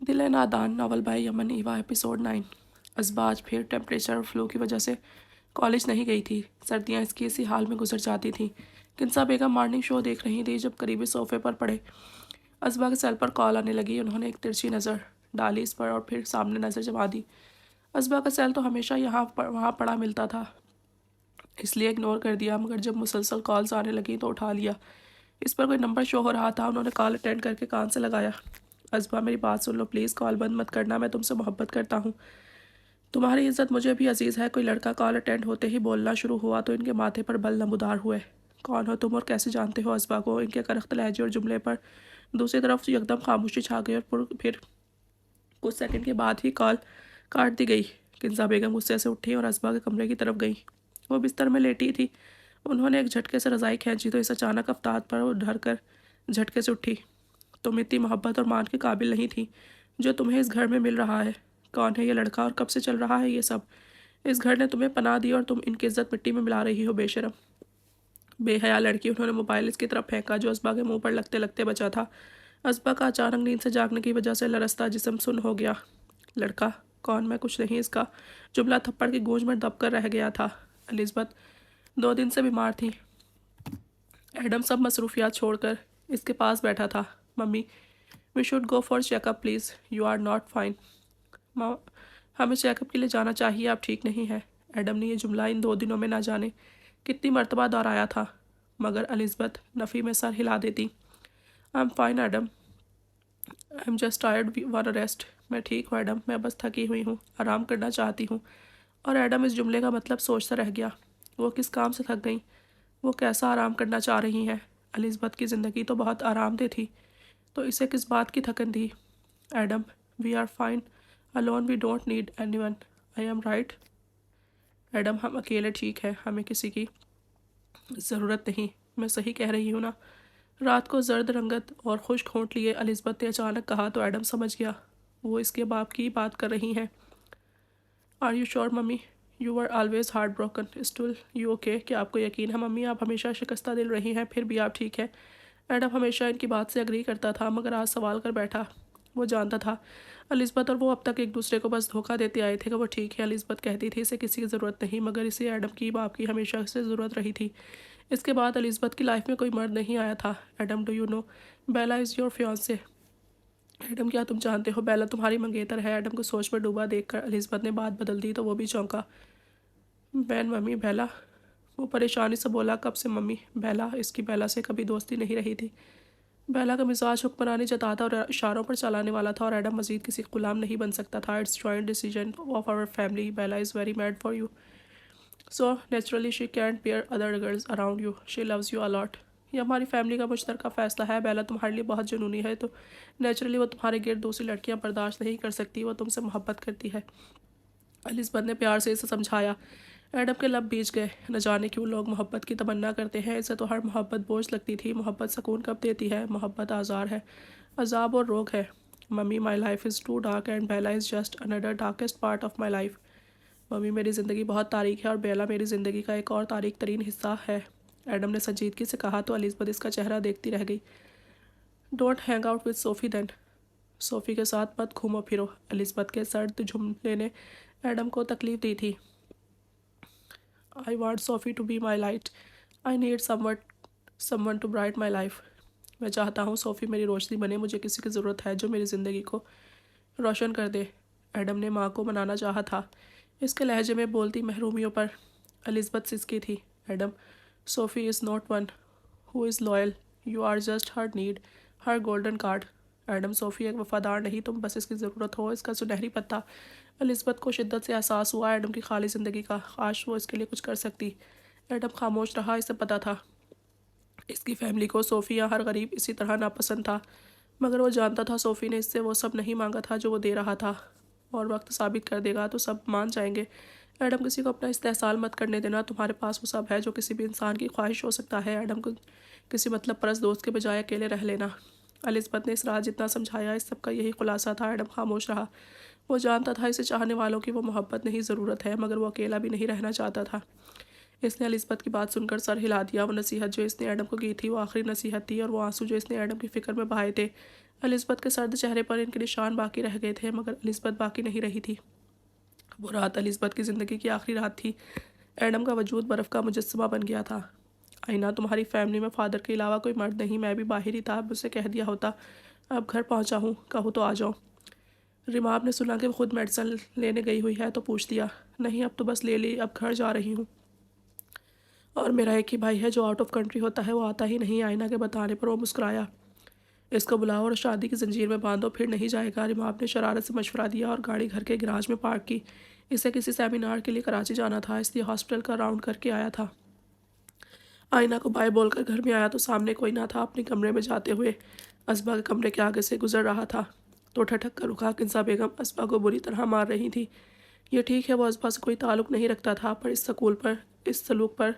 दिल Nadan novel by Yaman Eva episode 9। असबाज फिर टेम्परेचर और फ्लू की वजह से कॉलेज नहीं गई थी। सर्दियां इसकी इसी हाल में गुजर जाती थीं। किंसा बेगम मॉर्निंग शो देख रही थी जब करीबी सोफे पर पड़े असबा के सेल पर कॉल आने लगी। उन्होंने एक तिरछी नज़र डाली इस पर और फिर सामने नज़र जमा दी। असबा का सेल तो हमेशा वहाँ पड़ा मिलता था, इसलिए इग्नोर कर दिया, मगर जब मुसलसल कॉल्स आने लगी तो उठा लिया। इस पर कोई नंबर शो हो रहा था। उन्होंने कॉल अटेंड करके कान से लगाया। असबा, मेरी बात सुन लो प्लीज़, कॉल बंद मत करना, मैं तुमसे मोहब्बत करता हूँ। तुम्हारी इज्जत मुझे भी अजीज़ है। कोई लड़का कॉल अटेंड होते ही बोलना शुरू हुआ तो इनके माथे पर बल नमूदार हुए। कौन हो तुम और कैसे जानते हो असबा को? इनके करख्त लहजे और जुमले पर दूसरी तरफ एकदम खामोशी छा गई और फिर कुछ सेकंड के बाद ही कॉल काट दी गई। किंजा बेगम गुस्से से उठी और असबा के कमरे की तरफ गई। वो बिस्तर में लेटी थी। उन्होंने एक झटके से रज़ाई खींची तो इस अचानक अफ्ताब पर वो डर कर झटके से उठी। तुम इतनी मोहब्बत और मान के काबिल नहीं थी जो तुम्हें इस घर में मिल रहा है। कौन है ये लड़का और कब से चल रहा है ये सब? इस घर ने तुम्हें पनाह दी और तुम इनकी इज्जत मिट्टी में मिला रही हो, बेशरम बेहया लड़की। उन्होंने मोबाइल इसकी तरफ फेंका जो असबा के मुंह पर लगते लगते बचा था। असबा का अचानक नींद से जागने की वजह से लरसता जिस्म सुन्न हो गया। लड़का कौन? मैं कुछ नहीं। इसका जुमला थप्पड़ की गूंज में दब कर रह गया था। एलिज़ाबेथ 2 दिन से बीमार थी। एडम सब मसरूफियात छोड़कर इसके पास बैठा था। Mummy, we should go for checkup please, you are not fine. माँ, हमें चेकअप के लिए जाना चाहिए, आप ठीक नहीं है। एडम ने यह जुमला इन 2 दिनों में ना जाने कितनी मरतबा दोहराया था, मगर एलिज़ाबेथ नफ़ी में सर हिला देती। I am fine Adam, I am just tired, one rest. मैं ठीक हूँ एडम, मैं बस थकी हुई हूँ, आराम करना चाहती हूँ। और एडम इस जुमले का मतलब सोचता रह गया। वो किस काम से थक गई? वो कैसा आराम करना चाह रही हैं? एलिज़ाबेथ की ज़िंदगी तो बहुत आरामदेह थी, तो इसे किस बात की थकन थी? Adam, we are fine alone, we don't need anyone, I am right? Adam, हम अकेले ठीक हैं, हमें किसी की ज़रूरत नहीं। मैं सही कह रही हूँ ना? रात को जर्द रंगत और खुश्क होंठ लिए एलिज़ाबेथ ने अचानक कहा तो एडम समझ गया वो इसके बाप की बात कर रही हैं। Are you sure mummy? You are always heart broken, still you okay? क्या आपको यकीन है मम्मी आप हमेशा शिकस्ता दिल रही हैं फिर भी आप ठीक है? एडम हमेशा इनकी बात से अग्री करता था, मगर आज सवाल कर बैठा। वो जानता था एलिज़ाबेथ और वो अब तक एक दूसरे को बस धोखा देते आए थे कि वो ठीक है। एलिज़ाबेथ कहती थी इसे किसी की ज़रूरत नहीं, मगर इसे एडम की बाप की हमेशा से ज़रूरत रही थी। इसके बाद एलिज़ाबेथ की लाइफ में कोई मर्द नहीं आया था। Adam, do you know Bella is your fiance? Adam, क्या तुम जानते हो बेला तुम्हारी मंगेतर है? एडम को सोच में डूबा देखकर एलिज़ाबेथ ने बात बदल दी तो वो भी चौंका। बैन मम्मी, बेला? वो परेशानी से बोला। कब से मम्मी? बेला, इसकी बेला से कभी दोस्ती नहीं रही थी। बेला का मिजाज हुक्मरानी जताता और इशारों पर चलाने वाला था और एडम मजीद किसी गुलाम नहीं बन सकता था। It's joint decision of our family, Bella is very mad for you, so naturally she can't bear other girls around you, she loves you a lot. ये हमारी फैमिली का मुश्तरका फ़ैसला है। बेला तुम्हारे लिए बहुत जुनूनी है, तो नेचुरली वो तुम्हारे गिर्द दूसरी लड़कियां बर्दाश्त नहीं कर सकती। वो तुमसे मोहब्बत करती है, एलिज़ाबेथ ने प्यार से इसे समझाया। एडम के लब बीच गए। न जाने क्यों लोग मोहब्बत की तमन्ना करते हैं, इसे तो हर मोहब्बत बोझ लगती थी। मोहब्बत सुकून कब देती है? मोहब्बत आज़ार है, अजाब और रोग है। Mummy, my life is too dark and Bella is just another darkest part of my life. Mummy, मेरी ज़िंदगी बहुत तारीख है और बेला मेरी ज़िंदगी का एक और तारीख तरीन हिस्सा है। एडम ने संजीदगी से कहा तो एलिज़ाबेथ इसका चेहरा देखती रह गई। Don't hang out with Sophie then, Sophie के साथ मत घूमो फिरो। एलिज़ाबेथ के सर्द जुमले ने एडम को तकलीफ दी थी। I want Sophie to be my light, I need someone to bright my life. मैं चाहता हूँ सोफ़ी मेरी रोशनी बने, मुझे किसी की ज़रूरत है जो मेरी ज़िंदगी को रोशन कर दे। एडम ने माँ को मनाना चाहा था। इसके लहजे में बोलती महरूमियों पर एलिज़ाबेथ सिसकी थी। Adam, Sophie is not one who is loyal, you are just her need, her golden card. Adam, Sophie एक वफादार नहीं, तुम बस इसकी ज़रूरत हो, इसका सुनहरी पत्ता। एलिज़ाबेथ को शिद्दत से एहसास हुआ एडम की खाली ज़िंदगी का। काश वो इसके लिए कुछ कर सकती। एडम खामोश रहा। इसे पता था इसकी फैमिली को सोफ़ी या हर गरीब इसी तरह नापसंद था, मगर वो जानता था सोफ़ी ने इससे वो सब नहीं मांगा था जो वो दे रहा था, और वक्त साबित कर देगा तो सब मान जाएंगे। एडम, किसी को अपना इस्तेहसाल मत करने देना, तुम्हारे पास वो सब है जो किसी भी इंसान की ख्वाहिश हो सकता है। एडम को किसी मतलब परस्त दोस्त के बजाय अकेले रह लेना। एलिज़ाबेथ ने इस रात जितना समझाया इस सब का यही खुलासा था। एडम खामोश रहा। वो जानता था इसे चाहने वालों की वो मोहब्बत नहीं ज़रूरत है, मगर वो अकेला भी नहीं रहना चाहता था। इसने एलिज़ाबेथ की बात सुनकर सर हिला दिया। वो नसीहत जो इसने एडम को की थी वो आखिरी नसीहत थी, और वो आंसू जो इसने एडम की फ़िक्र में बहाए थे الزبتھ کے سرد چہرے پر ان کے نشان باقی رہ گئے تھے، مگر الزبتھ باقی نہیں رہی تھی۔ وہ رات الزبتھ کی زندگی کی آخری رات تھی۔ ایڈم کا وجود برف کا مجسمہ بن گیا تھا۔ آئینہ، تمہاری فیملی میں فادر کے علاوہ کوئی مرد نہیں، میں بھی باہر ہی تھا، اب اسے کہہ دیا ہوتا۔ اب گھر پہنچا ہوں، کہو تو آ جاؤ۔ ریماب نے سنا کہ وہ خود میڈیسن لینے گئی ہوئی ہے تو پوچھ دیا۔ نہیں، اب تو بس لے لی، اب گھر جا رہی ہوں۔ اور میرا ایک ہی بھائی ہے جو آؤٹ آف کنٹری ہوتا ہے، وہ آتا ہی نہیں۔ آئینہ کے بتانے پر وہ مسکرایا۔ اس کو بلاؤ اور شادی کی زنجیر میں باندھو، پھر نہیں جائے گا۔ ریماب نے شرارت سے مشورہ دیا اور گاڑی گھر کے گراج میں پارک کی۔ اسے کسی سیمینار کے لیے کراچی جانا تھا، اس لیے ہاسپٹل کا راؤنڈ کر کے آیا تھا۔ آئینہ کو بائے بول کر گھر میں آیا تو سامنے کوئی نہ تھا۔ اپنے کمرے میں جاتے ہوئے اسبا کے کمرے کے آگے سے گزر رہا تھا تو ٹھٹک کر رکا۔ کنزا بیگم اسبا کو بری طرح مار رہی تھی۔ یہ ٹھیک ہے، وہ اسبا سے کوئی تعلق نہیں رکھتا تھا، پر اس سلوک پر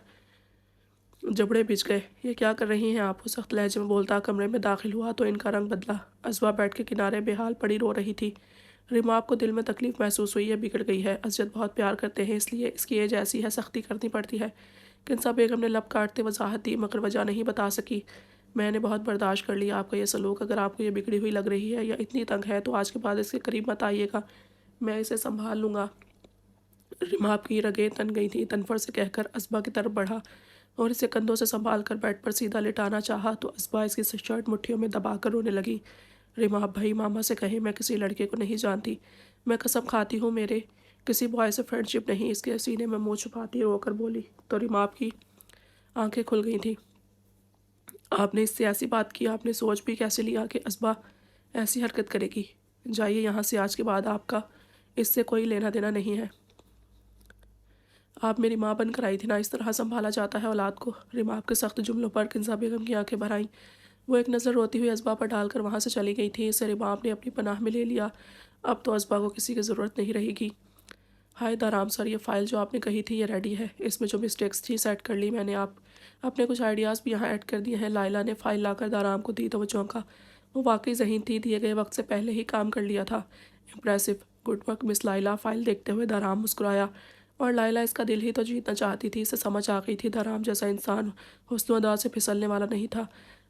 جبڑے بچ گئے۔ یہ کیا کر رہی ہیں آپ؟ وہ سخت لہجے میں بولتا کمرے میں داخل ہوا تو ان کا رنگ بدلا۔ اسبا بیڈ کے کنارے بے حال پڑی رو رہی تھی۔ ریماب کو دل میں تکلیف محسوس ہوئی، یہ بگڑ گئی ہے۔ اسجد بہت پیار کرتے ہیں، اس لیے اس کی ایج ایسی ہے، سختی کرنی پڑتی ہے۔ کنزا بیگم نے لب کاٹتے وضاحت دی، مگر وجہ نہیں بتا سکی۔ میں نے بہت برداشت کر لیا آپ کا یہ سلوک۔ اگر آپ کو یہ بگڑی ہوئی لگ رہی ہے یا اتنی تنگ ہے تو آج کے بعد اس کے قریب مت آئیے گا، میں اسے سنبھال لوں گا۔ ریماب کی رگیں تن گئی تھیں۔ تنفر سے کہہ کر اسبا کی طرف بڑھا اور اسے کندھوں سے سنبھال کر بیڈ پر سیدھا لٹانا چاہا تو اسبا اس کی شرٹ مٹھیوں میں دبا کر رونے لگی۔ ریماب بھائی، ماما سے کہیں میں کسی لڑکے کو نہیں جانتی، میں قسم کھاتی ہوں میرے کسی بوائے سے فرینڈ شپ نہیں۔ اس کے سینے میں منہ چھپاتی رو کر بولی تو ریماب کی آنکھیں کھل گئی تھیں۔ آپ نے اس سے ایسی بات کی؟ آپ نے سوچ بھی کیسے لیا کہ اسبا ایسی حرکت کرے گی؟ جائیے یہاں سے، آج کے بعد آپ کا اس سے کوئی لینا دینا نہیں ہے۔ آپ میری ماں بن کر آئی تھی نا، اس طرح سنبھالا جاتا ہے اولاد کو۔ ریماب کے سخت جملوں پر کنزا بیگم کی آنکھیں بھر آئیں۔ وہ ایک نظر روتی ہوئی اسبا پر ڈال کر وہاں سے چلی گئی تھی۔ اسے ریماب نے اپنی پناہ میں لے لیا۔ اب تو اسبا کو کسی کی ضرورت نہیں رہے گی۔ ہائے دارام سر، یہ فائل جو آپ نے کہی تھی یہ ریڈی ہے، اس میں جو مسٹیکس تھی سیٹ کر لی میں نے۔ آپ اپنے کچھ آئیڈیاز بھی یہاں ایڈ کر دیے ہیں۔ لائلہ نے فائل لا کر دارام کو دی تو وہ چونکا۔ وہ واقعی ذہین تھی، دیے گئے وقت سے پہلے ہی کام کر لیا تھا۔ امپریسو، گڈ ورک مس لائلہ۔ فائل دیکھتے ہوئے دارام مسکرایا، اور لائلہ اس کا دل ہی تو جیتنا چاہتی تھی۔ اسے سمجھ آ گئی تھی دارام جیسا انسان حسن و ادا سے پھسلنے والا نہیں تھا۔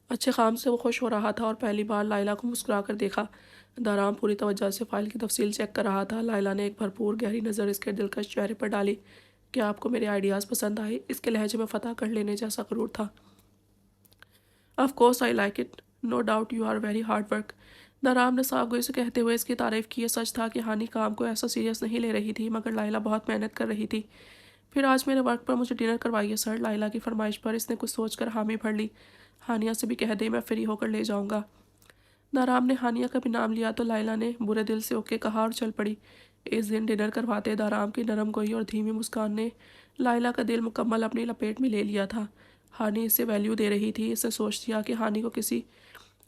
اچھے کام سے وہ خوش ہو رہا تھا اور پہلی بار لائلہ کو مسکرا کر دیکھا۔ دارام پوری توجہ سے فائل کی تفصیل چیک کر رہا تھا۔ لائلہ نے ایک بھرپور گہری نظر اس کے دلکش چہرے پر ڈالی۔ کیا آپ کو میرے آئیڈیاز پسند آئے؟ اس کے لہجے میں فتح کر لینے جیسا غرور تھا۔ Of course I like it, no doubt you are very hard work. دارام نے صاف گوئی سے کہتے ہوئے اس کی تعریف کی۔ یہ سچ تھا کہ ہانی کام کو ایسا سیریس نہیں لے رہی تھی، مگر لائلہ بہت محنت کر رہی تھی۔ پھر آج میرے ورک پر مجھے ڈنر کروائیے سر۔ لائلہ کی فرمائش پر اس نے کچھ سوچ کر حامی بھر لی۔ ہانیہ سے بھی کہہ دے، میں فری ہو کر لے جاؤں گا۔ دارام نے ہانیہ کا بھی نام لیا تو لائلہ نے برے دل سے اوکے کہا اور چل پڑی۔ اس دن ڈنر کرواتے دارام کی نرم گوئی اور دھیمی مسکان نے لائلہ کا دل مکمل اپنی لپیٹ میں لے لیا تھا۔ ہانی اسے ویلیو دے رہی تھی۔ اس نے سوچ دیا کہ ہانی کو کسی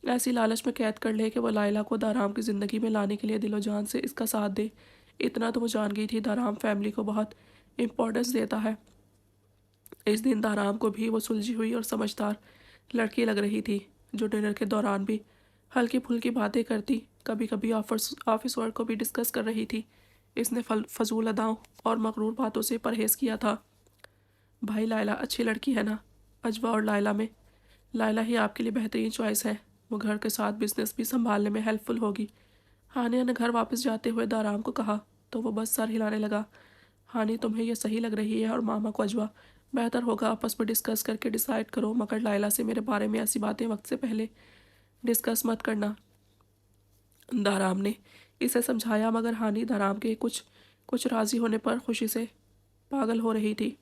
ایسی لالچ میں قید کر لے کہ وہ لائلہ کو دارام کی زندگی میں لانے کے لیے دل و جان سے اس کا ساتھ دے۔ اتنا تو وہ جان گئی تھی دارام فیملی کو بہت امپورٹنس دیتا ہے۔ اس دن دارام کو بھی وہ سلجھی ہوئی اور سمجھدار لڑکی لگ رہی تھی، جو ڈنر کے دوران بھی ہلکی پھلکی باتیں کرتی، کبھی کبھی آفس ورک کو بھی ڈسکس کر رہی تھی۔ اس نے فضول اداؤں اور مغرور باتوں سے پرہیز کیا تھا۔ بھائی، لائلہ اچھی لڑکی ہے نا؟ اجوا اور لائلہ میں لائلہ ہی آپ کے لیے بہترین چوائس ہے۔ وہ گھر کے ساتھ بزنس بھی سنبھالنے میں ہیلپ فل ہوگی۔ ہانیہ نے گھر واپس جاتے ہوئے دارام کو کہا تو وہ بس سر ہلانے لگا۔ ہانی، تمہیں یہ صحیح لگ رہی ہے اور ماما کو اجوا؟ بہتر ہوگا آپس میں ڈسکس کر کے ڈیسائیڈ کرو، مگر لائلہ سے میرے بارے میں ایسی باتیں وقت سے پہلے ڈسکس مت کرنا۔ دارام نے اسے سمجھایا، مگر ہانی دارام کے کچھ راضی ہونے پر خوشی سے پاگل ہو رہی تھی۔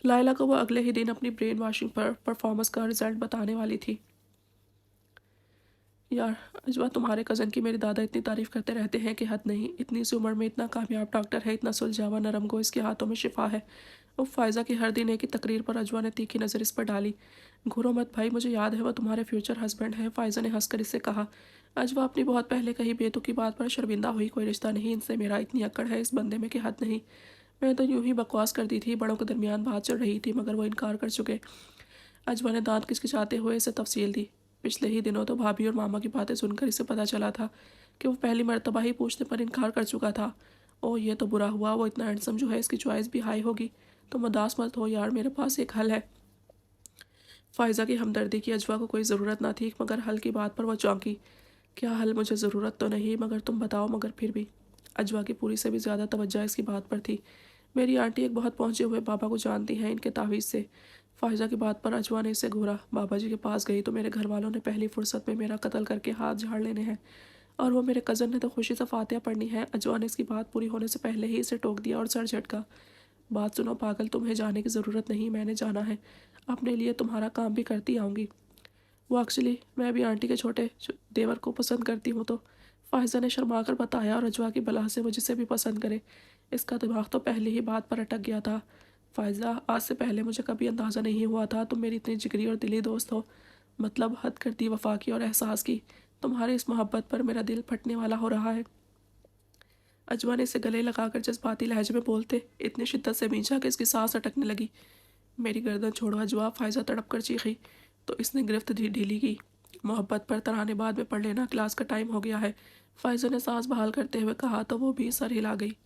لائلہ کو وہ اگلے ہی دن اپنی برین واشنگ پر پرفارمنس کا رزلٹ بتانے والی تھی۔ یار اجوا، تمہارے کزن کی میرے دادا اتنی تعریف کرتے رہتے ہیں کہ حد نہیں۔ اتنی سی عمر میں اتنا کامیاب ڈاکٹر ہے، اتنا سلجھاوا نرم گو، اس کے ہاتھوں میں شفا ہے۔ فائزہ کی ہر دن ایک کی تقریر پر اجوا نے تیکھی نظر اس پر ڈالی۔ گھورو مت بھائی، مجھے یاد ہے وہ تمہارے فیوچر ہسبینڈ ہیں، فائزہ نے ہنس کر اس سے کہا۔ اجوا اپنی بہت پہلے کہی بیتو کی بات پر شرمندہ ہوئی۔ کوئی رشتہ نہیں ان سے میرا، اتنی اکڑ ہے اس بندے میں کہ حد نہیں۔ میں تو یوں ہی بکواس کرتی تھی، بڑوں کے درمیان بات چل رہی تھی مگر وہ انکار کر چکے۔ اجوا نے دانت کچکچاتے ہوئے اسے تفصیل دی۔ پچھلے ہی دنوں تو بھابھی اور ماما کی باتیں سن کر اسے پتہ چلا تھا کہ وہ پہلی مرتبہ ہی پوچھنے پر انکار کر چکا تھا۔ اوہ، یہ تو برا ہوا، وہ اتنا ہینڈسم جو ہے اس کی چوائس بھی ہائی ہوگی۔ تم اداس مت ہو یار، میرے پاس ایک حل ہے۔ फ़ाइज़ा की हमदर्दी की अजवा को कोई ज़रूरत ना थी, मगर हल की बात पर वो चौंकी। क्या हल? मुझे ज़रूरत तो नहीं, मगर तुम बताओ। मगर फिर भी अजवा की पूरी से भी ज़्यादा तवज्जो इसकी बात पर थी। मेरी आंटी एक बहुत पहुंचे हुए बाबा को जानती हैं इनके तावीज़ से। फ़ाइज़ा की बात पर अजवा ने इसे घूरा। बाबा जी के पास गई तो मेरे घर वालों ने पहली फुर्सत में मेरा कत्ल करके हाथ झाड़ लेने हैं, और वो मेरे कज़न ने तो खुशी से फातिहा पढ़नी है। अजवा ने इसकी बात पूरी होने से पहले ही इसे टोक दिया और सर झटका। बात सुनो पागल, तुम्हें जाने की ज़रूरत नहीं, मैंने जाना है। अपने लिए तुम्हारा काम भी करती आऊँगी। वो एक्चुअली मैं भी आंटी के छोटे देवर को पसंद करती हूँ। तो फ़ाइज़ा ने शर्मा कर बताया, और अजवा की बला से वो जिसे भी पसंद करे। इसका दिमाग तो पहले ही बात पर अटक गया था। फ़ाइज़ा, आज से पहले मुझे कभी अंदाज़ा नहीं हुआ था तुम मेरी इतनी जिगरी और दिली दोस्त हो। मतलब हद कर दी वफ़ा की और एहसास की। तुम्हारी इस मोहब्बत पर मेरा दिल फटने वाला हो रहा है। अजवा ने इसे गले लगाकर जज्बाती लहजे में बोलते इतनी शिद्दत से भींचा कि इसकी सांस अटकने लगी। मेरी गर्दन छोड़ो अजवा, फ़ाइज़ा तड़प कर चीखी। तो इसने गिरफ्त ढीली की। मोहब्बत पर तराने बाद में पढ़ लेना, क्लास का टाइम हो गया है। फ़ाइज़ा ने सांस बहाल करते हुए कहा तो वो भी सर हिला गई।